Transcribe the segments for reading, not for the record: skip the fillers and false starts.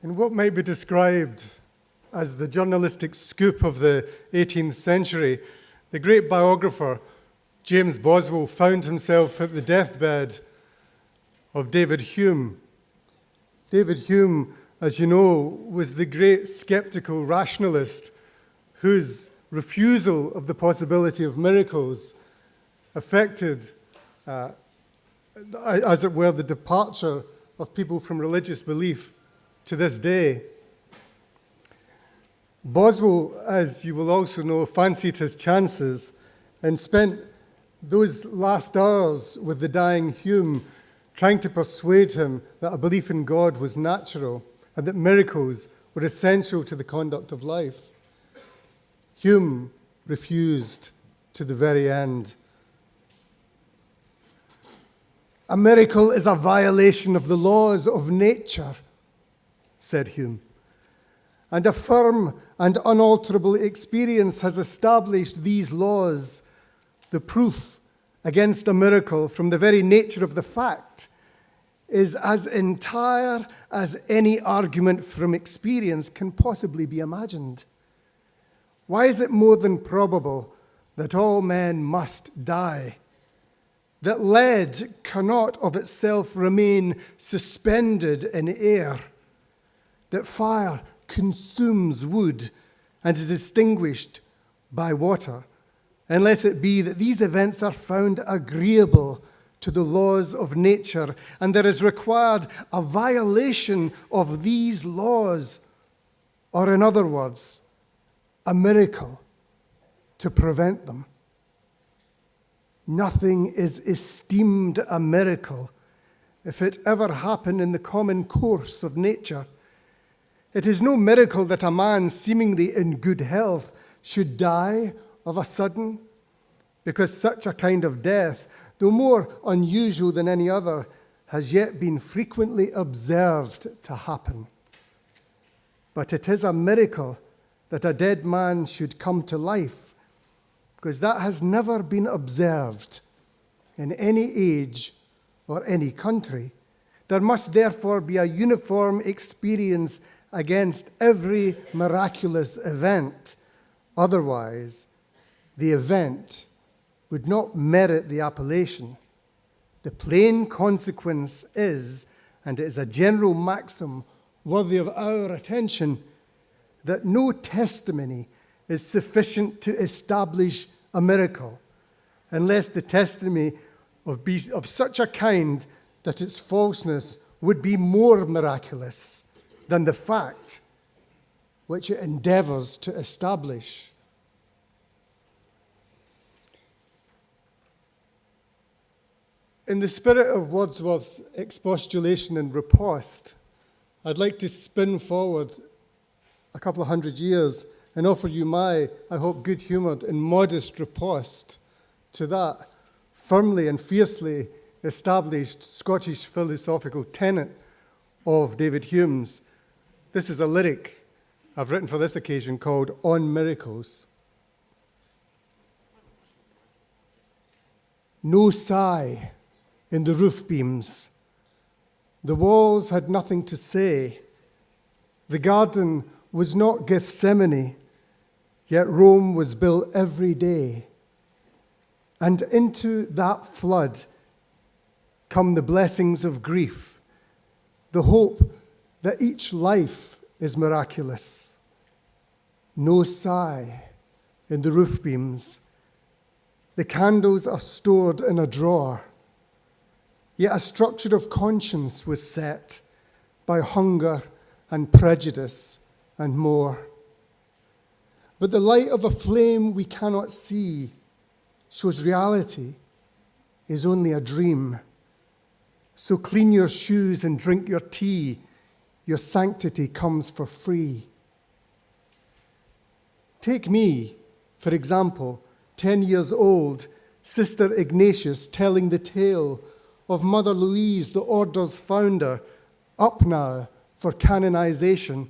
In what might be described as the journalistic scoop of the 18th century, the great biographer James Boswell found himself at the deathbed of David Hume. David Hume, as you know, was the great skeptical rationalist whose refusal of the possibility of miracles affected, as it were, the departure of people from religious belief to this day. Boswell, as you will also know, fancied his chances and spent those last hours with the dying Hume trying to persuade him that a belief in God was natural and that miracles were essential to the conduct of life. Hume refused to the very end. "A miracle is a violation of the laws of nature," said Hume, "and a firm and unalterable experience has established these laws. The proof against a miracle from the very nature of the fact is as entire as any argument from experience can possibly be imagined. Why is it more than probable that all men must die? That lead cannot of itself remain suspended in air? That fire consumes wood and is extinguished by water, unless it be that these events are found agreeable to the laws of nature, and there is required a violation of these laws, or in other words, a miracle to prevent them. Nothing is esteemed a miracle if it ever happen in the common course of nature. It is no miracle that a man seemingly in good health should die of a sudden, because such a kind of death, though more unusual than any other, has yet been frequently observed to happen. But it is a miracle that a dead man should come to life, because that has never been observed in any age or any country. There must therefore be a uniform experience against every miraculous event. Otherwise, the event would not merit the appellation. The plain consequence is, and it is a general maxim worthy of our attention, that no testimony is sufficient to establish a miracle, unless the testimony be of such a kind that its falseness would be more miraculous than the fact which it endeavors to establish. In the spirit of Wordsworth's expostulation and riposte, I'd like to spin forward a couple of hundred years and offer you my, I hope, good-humoured and modest riposte to that firmly and fiercely established Scottish philosophical tenet of David Hume's. This is a lyric I've written for this occasion called On Miracles. No sigh in the roof beams. The walls had nothing to say. The garden was not Gethsemane, yet Rome was built every day. And into that flood come the blessings of grief, the hope that each life is miraculous. No sigh in the roof beams. The candles are stored in a drawer. Yet a structure of conscience was set by hunger and prejudice and more. But the light of a flame we cannot see shows reality is only a dream. So clean your shoes and drink your tea. Your sanctity comes for free. Take me, for example, 10 years old, Sister Ignatius telling the tale of Mother Louise, the order's founder, up now for canonization.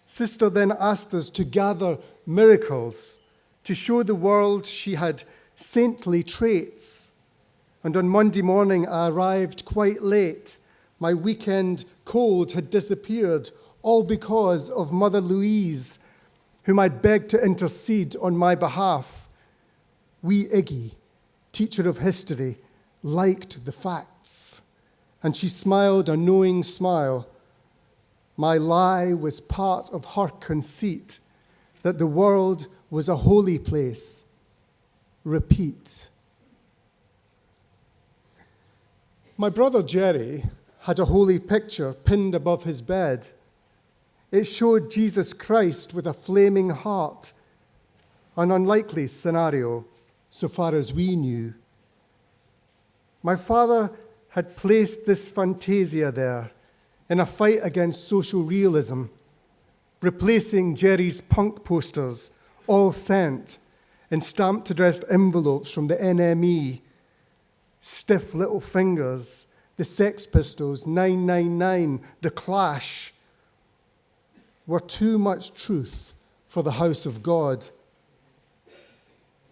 Sister then asked us to gather miracles to show the world she had saintly traits. And on Monday morning, I arrived quite late, my weekend cold had disappeared, all because of Mother Louise, whom I'd begged to intercede on my behalf. Wee Iggy, teacher of history, liked the facts, and she smiled a knowing smile. My lie was part of her conceit that the world was a holy place. Repeat. My brother Jerry had a holy picture pinned above his bed. It showed Jesus Christ with a flaming heart, an unlikely scenario so far as we knew. My father had placed this fantasia there in a fight against social realism, replacing Jerry's punk posters, all sent in stamped addressed envelopes from the NME, Stiff Little Fingers, the Sex Pistols, 999, The Clash, were too much truth for the house of God.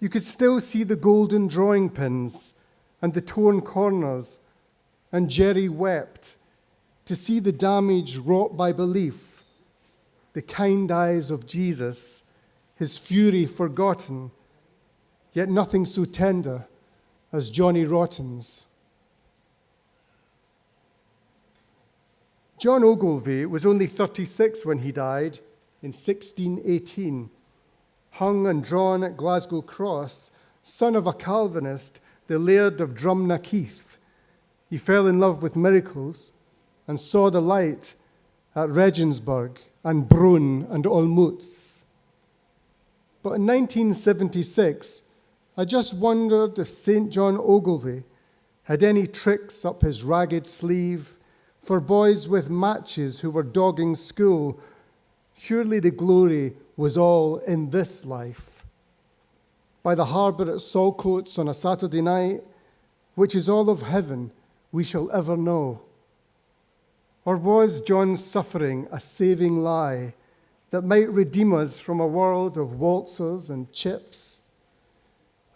You could still see the golden drawing pins and the torn corners, and Jerry wept to see the damage wrought by belief, the kind eyes of Jesus, his fury forgotten, yet nothing so tender as Johnny Rotten's. John Ogilvy was only 36 when he died in 1618, hung and drawn at Glasgow Cross, son of a Calvinist, the Laird of Drumnakeith. He fell in love with miracles and saw the light at Regensburg and Brunn and Olmutz. But in 1976, I just wondered if St. John Ogilvy had any tricks up his ragged sleeve for boys with matches who were dogging school. Surely the glory was all in this life. By the harbour at Saltcoats on a Saturday night, which is all of heaven we shall ever know. Or was John's suffering a saving lie that might redeem us from a world of waltzers and chips?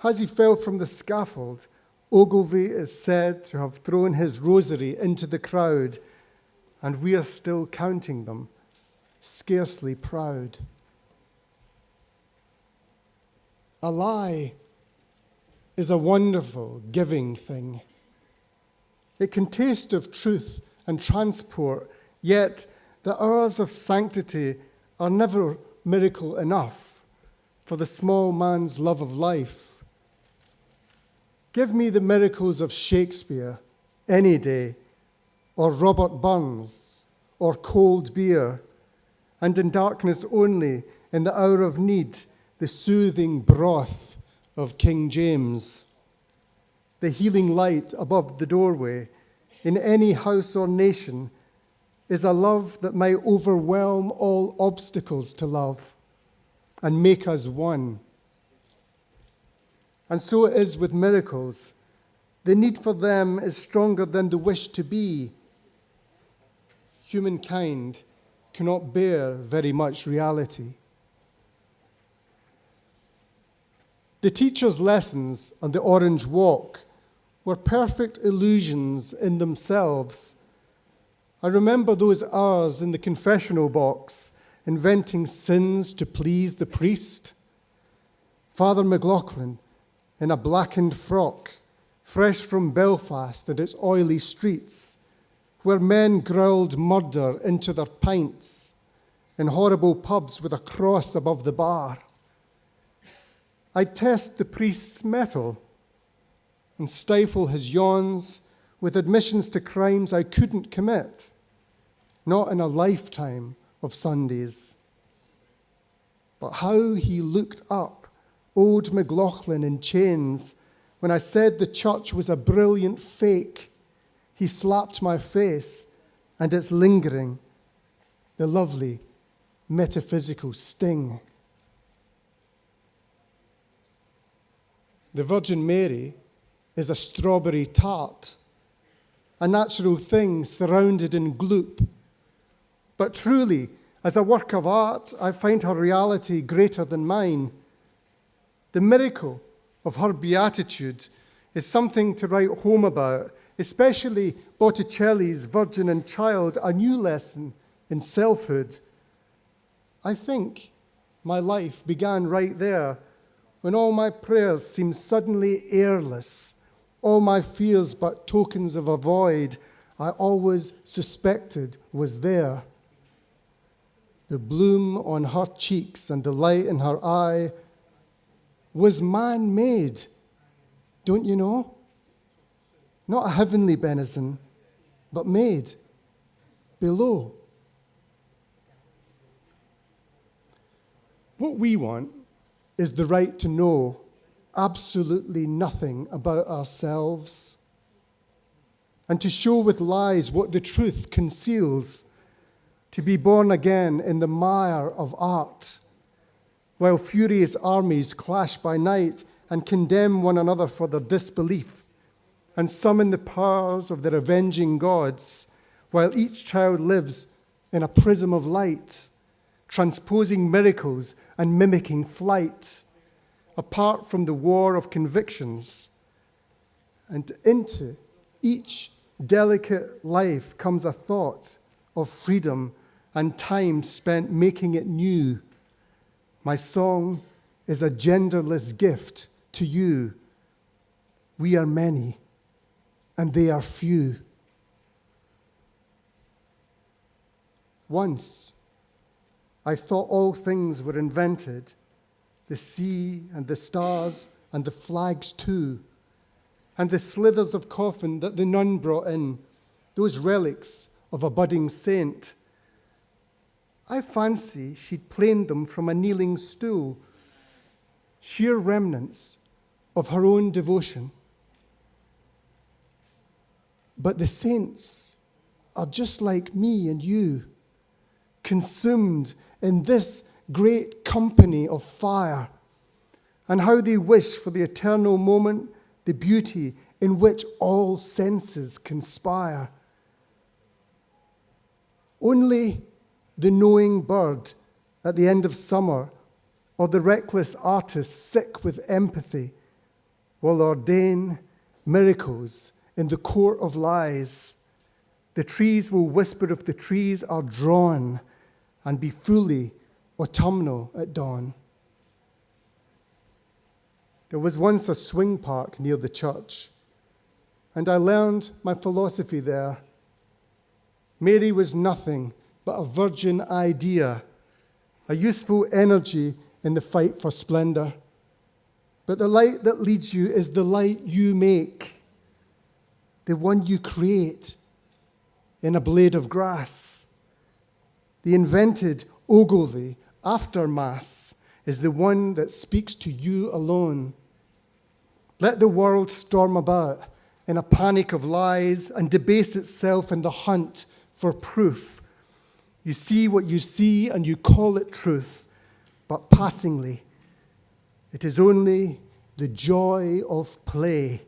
As he fell from the scaffold, Ogilvy is said to have thrown his rosary into the crowd, and we are still counting them, scarcely proud. A lie is a wonderful, giving thing. It can taste of truth and transport, yet the hours of sanctity are never miracle enough for the small man's love of life. Give me the miracles of Shakespeare any day, or Robert Burns, or cold beer, and in darkness only, in the hour of need, the soothing broth of King James. The healing light above the doorway in any house or nation is a love that might overwhelm all obstacles to love and make us one. And so it is with miracles. The need for them is stronger than the wish to be. Humankind cannot bear very much reality. The teacher's lessons on the Orange Walk were perfect illusions in themselves. I remember those hours in the confessional box, inventing sins to please the priest. Father McLaughlin, in a blackened frock, fresh from Belfast and its oily streets, where men growled murder into their pints, in horrible pubs with a cross above the bar. I'd test the priest's mettle and stifle his yawns with admissions to crimes I couldn't commit, not in a lifetime of Sundays. But how he looked up old McLaughlin in chains when I said the church was a brilliant fake. He slapped my face, and it's lingering, the lovely metaphysical sting. The Virgin Mary is a strawberry tart, a natural thing surrounded in gloop. But truly, as a work of art, I find her reality greater than mine. The miracle of her beatitude is something to write home about especially Botticelli's Virgin and Child, a new lesson in selfhood. I think my life began right there, when all my prayers seemed suddenly airless, all my fears but tokens of a void I always suspected was there. The bloom on her cheeks and the light in her eye was man-made, don't you know? Not a heavenly benison, but made below. What we want is the right to know absolutely nothing about ourselves, and to show with lies what the truth conceals, to be born again in the mire of art, while furious armies clash by night and condemn one another for their disbelief, and summon the powers of their avenging gods, while each child lives in a prism of light, transposing miracles and mimicking flight, apart from the war of convictions. And into each delicate life comes a thought of freedom and time spent making it new. My song is a genderless gift to you. We are many, and they are few. Once, I thought all things were invented, the sea and the stars and the flags too, and the slithers of coffin that the nun brought in, those relics of a budding saint. I fancy she'd planed them from a kneeling stool, sheer remnants of her own devotion. But the saints are just like me and you, consumed in this great company of fire, and how they wish for the eternal moment, the beauty in which all senses conspire. Only the knowing bird at the end of summer, or the reckless artist sick with empathy, will ordain miracles in the court of lies. The trees will whisper if the trees are drawn, and be fully autumnal at dawn. There was once a swing park near the church, and I learned my philosophy there. Mary was nothing but a virgin idea, a useful energy in the fight for splendor. But the light that leads you is the light you make, the one you create in a blade of grass. The invented ogilvy after Mass is the one that speaks to you alone. Let the world storm about in a panic of lies and debase itself in the hunt for proof. You see what you see and you call it truth, but passingly, it is only the joy of play.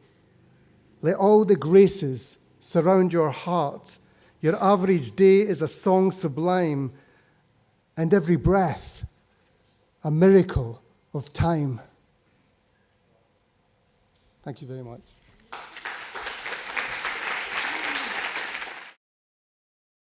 Let all the graces surround your heart. Your average day is a song sublime, and every breath a miracle of time. Thank you very much.